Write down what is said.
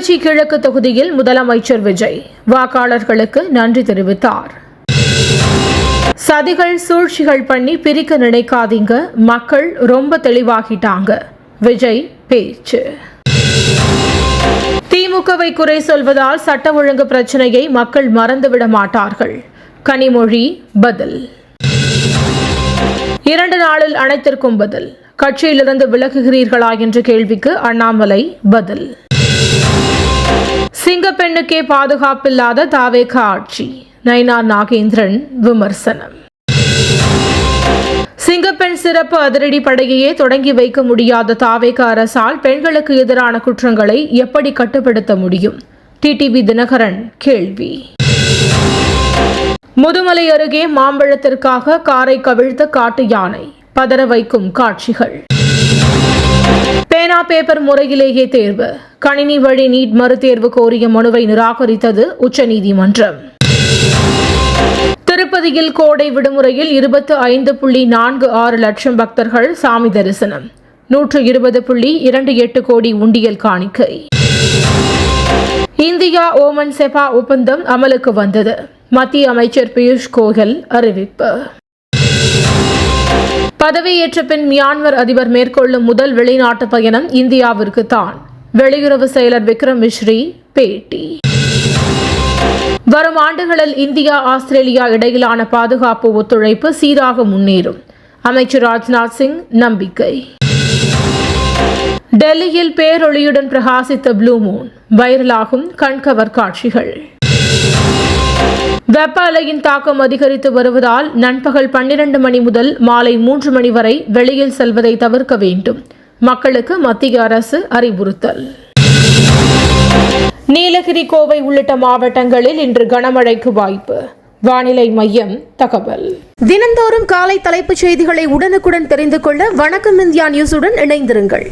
திருச்சி கிழக்கு தொகுதியில் முதலமைச்சர் விஜய் வாக்காளர்களுக்கு நன்றி தெரிவித்தார். சதிகள் சூழ்ச்சிகள் பண்ணி பிரிக்க நினைக்காதீங்க, மக்கள் ரொம்ப தெளிவாகிட்டாங்க, விஜய் பேச்சு. திமுகவை குறை சொல்வதால் சட்ட ஒழுங்கு பிரச்சனையை மக்கள் மறந்துவிட மாட்டார்கள், கனிமொழி பதில். 2 நாளில் அனைத்திற்கும் பதில், கட்சியிலிருந்து விலகுகிறீர்களா என்ற கேள்விக்கு அண்ணாமலை பதில். சிங்கப்பெண்ணுக்கே பாதுகாப்பில்லாத தாவேக ஆட்சி, நயினார் நாகேந்திரன் விமர்சனம். சிங்கப்பெண் சிறப்பு அதிரடி படையையே தொடங்கி வைக்க முடியாத தாவேக அரசால் பெண்களுக்கு எதிரான குற்றங்களை எப்படி கட்டுப்படுத்த முடியும்? டிடிவி தினகரன் கேள்வி. முதுமலை அருகே மாம்பழத்திற்காக காரை கவிழ்த்த காட்டு யானை, பதற வைக்கும் காட்சிகள். பேனா பேப்பர் முறையிலேயே தேர்வு, கணினி வழி நீட் மறுதேர்வு கோரிய மனுவை நிராகரித்தது உச்சநீதிமன்றம். திருப்பதியில் கோடை விடுமுறையில் 25.46 லட்சம் பக்தர்கள் சாமி தரிசனம், 120.28 கோடி உண்டியல் காணிக்கை. இந்தியா ஓமன் செபா ஒப்பந்தம் அமலுக்கு வந்தது, மத்திய அமைச்சர் பியூஷ் கோயல் அறிவிப்பு. பதவியேற்ற பின் மியான்மர் அதிபர் மேற்கொள்ளும் முதல் வெளிநாட்டு பயணம் இந்தியாவிற்கு தான், வெளியுறவு செயலர் விக்ரம் மிஸ்ரி பேட்டி. வரும் ஆண்டுகளில் இந்தியா ஆஸ்திரேலியா இடையிலான பாதுகாப்பு ஒத்துழைப்பு சீராக முன்னேறும், அமைச்சர் ராஜ்நாத் சிங் நம்பிக்கை. டெல்லியில் பேரொளியுடன் பிரகாசித்த ப்ளூ மூன், வைரலாகும் கண்கவர் காட்சிகள். வெப்ப அலையின் தாக்கம் அதிகரித்து வருவதால் நண்பகல் 12 மணி முதல் மாலை 3 மணி வரை வெளியில் செல்வதை தவிர்க்க வேண்டும், மக்களுக்கு மத்திய அரசு அறிவுறுத்தல். நீலகிரி, கோவை உள்ளிட்ட மாவட்டங்களில் இன்று கனமழைக்கு வாய்ப்பு, வானிலை மையம் தகவல். தினந்தோறும் காலை தலைப்புச் செய்திகளை உடனுக்குடன் தெரிந்து கொள்ள வணக்கம் இந்தியா நியூஸுடன் இணைந்திருங்கள்.